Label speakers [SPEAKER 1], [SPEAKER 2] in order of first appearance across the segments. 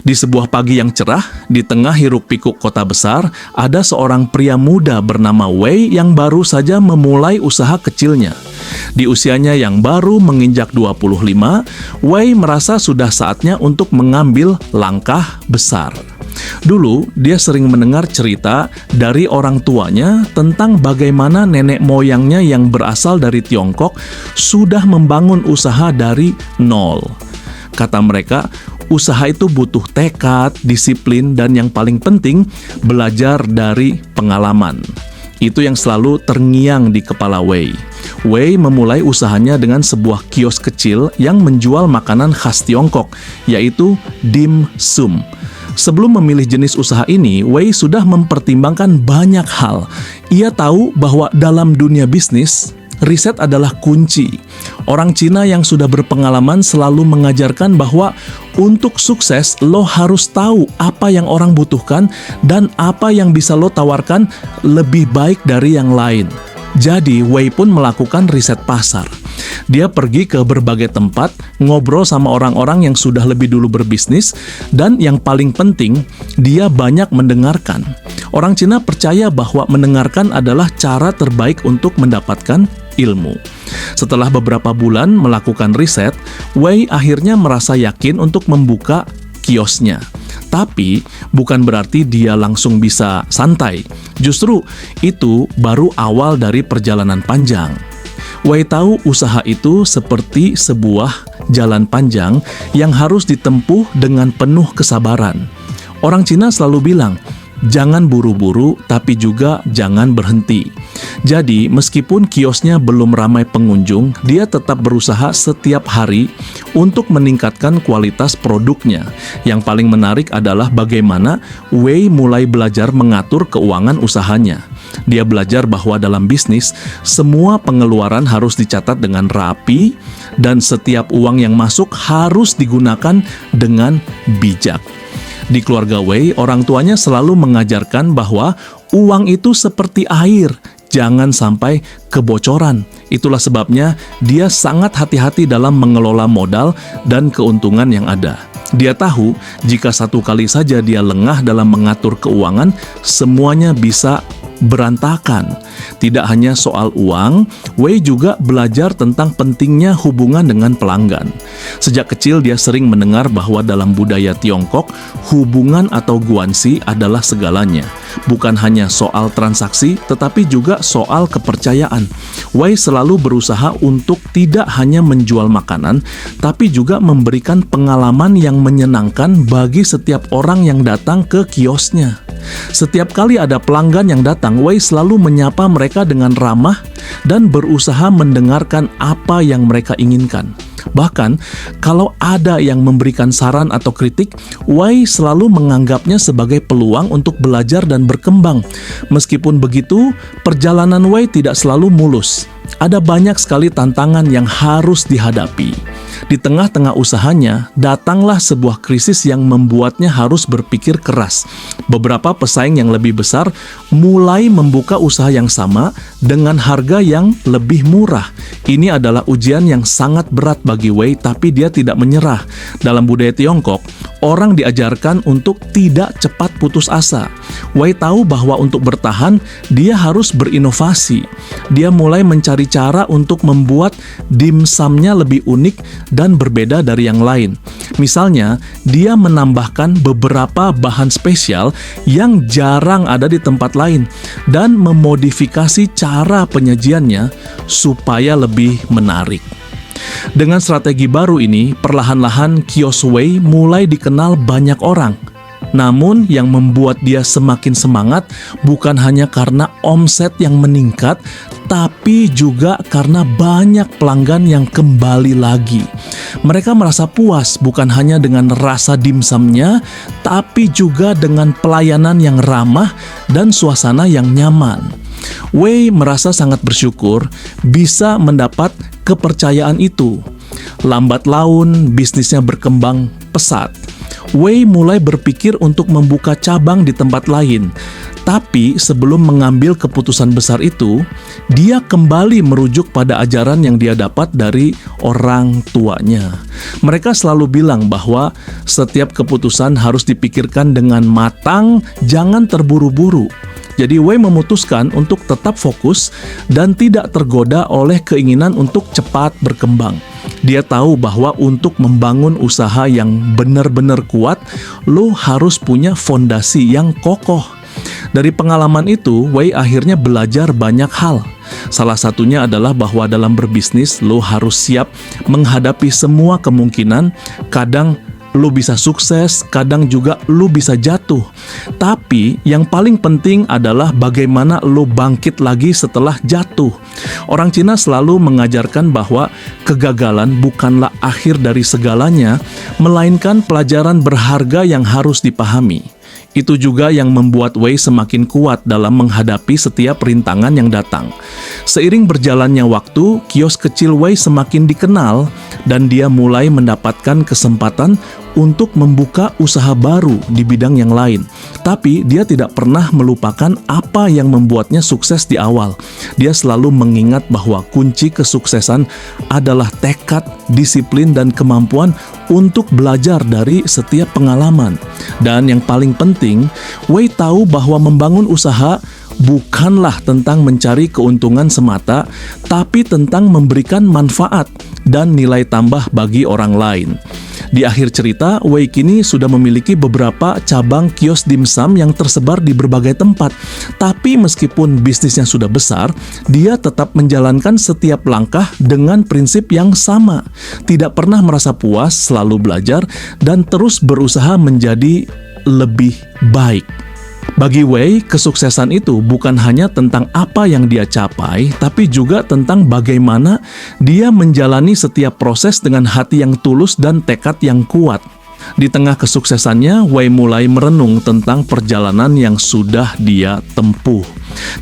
[SPEAKER 1] Di sebuah pagi yang cerah, di tengah hiruk-pikuk kota besar, ada seorang pria muda bernama Wei yang baru saja memulai usaha kecilnya. Di usianya yang baru menginjak 25, Wei merasa sudah saatnya untuk mengambil langkah besar. Dulu, dia sering mendengar cerita dari orang tuanya tentang bagaimana nenek moyangnya yang berasal dari Tiongkok sudah membangun usaha dari nol. Kata mereka, usaha itu butuh tekad, disiplin, dan yang paling penting, belajar dari pengalaman. Itu yang selalu terngiang di kepala Wei. Wei memulai usahanya dengan sebuah kios kecil yang menjual makanan khas Tiongkok, yaitu dim sum. Sebelum memilih jenis usaha ini, Wei sudah mempertimbangkan banyak hal. Ia tahu bahwa dalam dunia bisnis, riset adalah kunci. Orang Cina yang sudah berpengalaman selalu mengajarkan bahwa untuk sukses, lo harus tahu apa yang orang butuhkan dan apa yang bisa lo tawarkan lebih baik dari yang lain. Jadi, Wei pun melakukan riset pasar. Dia pergi ke berbagai tempat, ngobrol sama orang-orang yang sudah lebih dulu berbisnis, dan yang paling penting, dia banyak mendengarkan. Orang Cina percaya bahwa mendengarkan adalah cara terbaik untuk mendapatkan ilmu. Setelah beberapa bulan melakukan riset, Wei akhirnya merasa yakin untuk membuka kiosnya. Tapi bukan berarti dia langsung bisa santai. Justru itu baru awal dari perjalanan panjang. Wei tahu usaha itu seperti sebuah jalan panjang yang harus ditempuh dengan penuh kesabaran. Orang Cina selalu bilang, jangan buru-buru, tapi juga jangan berhenti. Jadi, meskipun kiosnya belum ramai pengunjung, dia tetap berusaha setiap hari untuk meningkatkan kualitas produknya. Yang paling menarik adalah bagaimana Wei mulai belajar mengatur keuangan usahanya. Dia belajar bahwa dalam bisnis, semua pengeluaran harus dicatat dengan rapi, dan setiap uang yang masuk harus digunakan dengan bijak. Di keluarga Wei, orang tuanya selalu mengajarkan bahwa uang itu seperti air, jangan sampai kebocoran. Itulah sebabnya dia sangat hati-hati dalam mengelola modal dan keuntungan yang ada. Dia tahu jika satu kali saja dia lengah dalam mengatur keuangan, semuanya bisa berantakan. Tidak hanya soal uang, Wei juga belajar tentang pentingnya hubungan dengan pelanggan. Sejak kecil dia sering mendengar bahwa dalam budaya Tiongkok, hubungan atau guanxi adalah segalanya. Bukan hanya soal transaksi, tetapi juga soal kepercayaan. Wei selalu berusaha untuk tidak hanya menjual makanan, tapi juga memberikan pengalaman yang menyenangkan bagi setiap orang yang datang ke kiosnya. Setiap kali ada pelanggan yang datang, Wei selalu menyapa mereka dengan ramah dan berusaha mendengarkan apa yang mereka inginkan. Bahkan, kalau ada yang memberikan saran atau kritik, Wei selalu menganggapnya sebagai peluang untuk belajar dan berkembang. Meskipun begitu, perjalanan Wei tidak selalu mulus. Ada banyak sekali tantangan yang harus dihadapi. Di tengah-tengah usahanya, datanglah sebuah krisis yang membuatnya harus berpikir keras. Beberapa pesaing yang lebih besar mulai membuka usaha yang sama dengan harga yang lebih murah. Ini adalah ujian yang sangat berat bagi Wei, tapi dia tidak menyerah. Dalam budaya Tiongkok, orang diajarkan untuk tidak cepat putus asa. Wei tahu bahwa untuk bertahan, dia harus berinovasi. Dia mulai mencari cara untuk membuat dimsumnya lebih unik dan berbeda dari yang lain. Misalnya, dia menambahkan beberapa bahan spesial yang jarang ada di tempat lain dan memodifikasi cara penyajiannya supaya lebih menarik. Dengan strategi baru ini, perlahan-lahan kios Wei mulai dikenal banyak orang. Namun yang membuat dia semakin semangat bukan hanya karena omset yang meningkat, tapi juga karena banyak pelanggan yang kembali lagi. Mereka merasa puas bukan hanya dengan rasa dimsumnya, tapi juga dengan pelayanan yang ramah dan suasana yang nyaman. Wei merasa sangat bersyukur bisa mendapat kepercayaan itu. Lambat laun, bisnisnya berkembang pesat. Wei mulai berpikir untuk membuka cabang di tempat lain. Tapi sebelum mengambil keputusan besar itu, dia kembali merujuk pada ajaran yang dia dapat dari orang tuanya. Mereka selalu bilang bahwa setiap keputusan harus dipikirkan dengan matang, jangan terburu-buru. Jadi Wei memutuskan untuk tetap fokus dan tidak tergoda oleh keinginan untuk cepat berkembang. Dia tahu bahwa untuk membangun usaha yang benar-benar kuat, lo harus punya fondasi yang kokoh. Dari pengalaman itu, Wei akhirnya belajar banyak hal. Salah satunya adalah bahwa dalam berbisnis, lo harus siap menghadapi semua kemungkinan. Kadang lo bisa sukses, kadang juga lo bisa jatuh. Tapi yang paling penting adalah bagaimana lo bangkit lagi setelah jatuh. Orang Cina selalu mengajarkan bahwa kegagalan bukanlah akhir dari segalanya, melainkan pelajaran berharga yang harus dipahami. Itu juga yang membuat Wei semakin kuat dalam menghadapi setiap rintangan yang datang. Seiring berjalannya waktu, kios kecil Wei semakin dikenal dan dia mulai mendapatkan kesempatan untuk membuka usaha baru di bidang yang lain. Tapi dia tidak pernah melupakan apa yang membuatnya sukses di awal. Dia selalu mengingat bahwa kunci kesuksesan adalah tekad, disiplin, dan kemampuan untuk belajar dari setiap pengalaman. Dan yang paling penting, Wei tahu bahwa membangun usaha bukanlah tentang mencari keuntungan semata, tapi tentang memberikan manfaat dan nilai tambah bagi orang lain. Di akhir cerita, Wei kini sudah memiliki beberapa cabang kios dimsum yang tersebar di berbagai tempat. Tapi meskipun bisnisnya sudah besar, dia tetap menjalankan setiap langkah dengan prinsip yang sama. Tidak pernah merasa puas, selalu belajar, dan terus berusaha menjadi lebih baik. Bagi Wei, kesuksesan itu bukan hanya tentang apa yang dia capai, tapi juga tentang bagaimana dia menjalani setiap proses dengan hati yang tulus dan tekad yang kuat. Di tengah kesuksesannya, Wei mulai merenung tentang perjalanan yang sudah dia tempuh.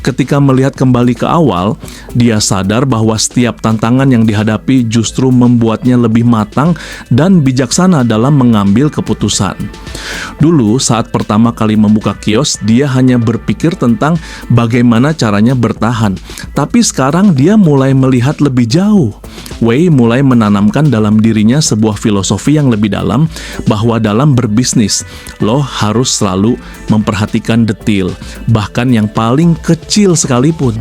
[SPEAKER 1] Ketika melihat kembali ke awal, dia sadar bahwa setiap tantangan yang dihadapi justru membuatnya lebih matang dan bijaksana dalam mengambil keputusan. Dulu, saat pertama kali membuka kios, dia hanya berpikir tentang bagaimana caranya bertahan. Tapi sekarang dia mulai melihat lebih jauh. Wei mulai menanamkan dalam dirinya sebuah filosofi yang lebih dalam, bahwa dalam berbisnis, lo harus selalu memperhatikan detil, bahkan yang paling kecil sekalipun.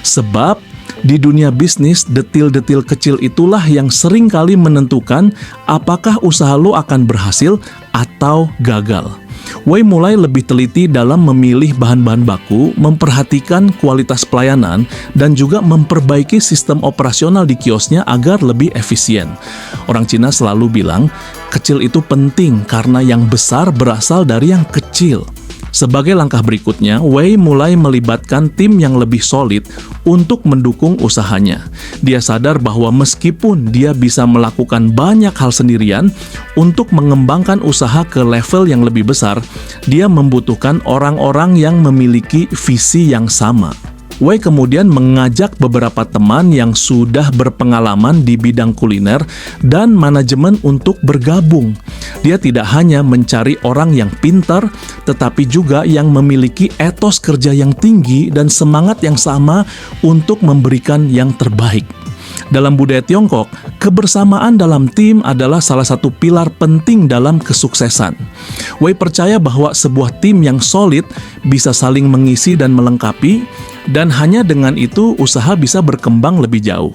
[SPEAKER 1] Sebab di dunia bisnis, detil-detil kecil itulah yang sering kali menentukan apakah usaha lo akan berhasil atau gagal. Wei mulai lebih teliti dalam memilih bahan-bahan baku, memperhatikan kualitas pelayanan, dan juga memperbaiki sistem operasional di kiosnya agar lebih efisien. Orang Cina selalu bilang, kecil itu penting karena yang besar berasal dari yang kecil. Sebagai langkah berikutnya, Wei mulai melibatkan tim yang lebih solid untuk mendukung usahanya. Dia sadar bahwa meskipun dia bisa melakukan banyak hal sendirian, untuk mengembangkan usaha ke level yang lebih besar, dia membutuhkan orang-orang yang memiliki visi yang sama. Wei kemudian mengajak beberapa teman yang sudah berpengalaman di bidang kuliner dan manajemen untuk bergabung. Dia tidak hanya mencari orang yang pintar, tetapi juga yang memiliki etos kerja yang tinggi dan semangat yang sama untuk memberikan yang terbaik. Dalam budaya Tiongkok, kebersamaan dalam tim adalah salah satu pilar penting dalam kesuksesan. Wei percaya bahwa sebuah tim yang solid bisa saling mengisi dan melengkapi, dan hanya dengan itu usaha bisa berkembang lebih jauh.